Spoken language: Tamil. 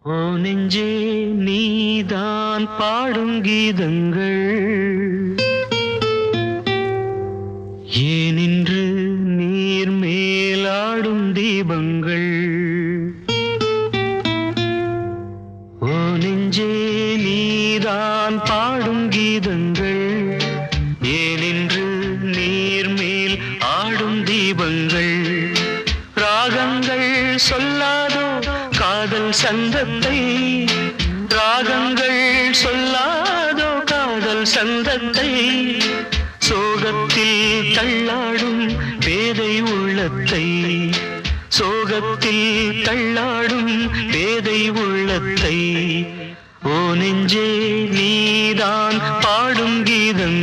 ஓ நெஞ்சே நீதான் பாடும் கீதங்கள் ஏனின்று நீர் மேலாடும் தீபங்கள். ஓ நெஞ்சே நீதான் பாடும் கீதங்கள் ஏனின்று நீர் மேல் ஆடும் தீபங்கள். ராகங்கள் சொல்லாதோ காதல் சந்தத்தை, ராகங்கள் சொல்லாதோ காதல் சந்தத்தை. சோகத்தில் தள்ளாடும் பேதை உள்ளத்தை, சோகத்தில் தள்ளாடும் பேதை உள்ளத்தை. ஓ நெஞ்சே நீதான் பாடும் கீதங்கள்.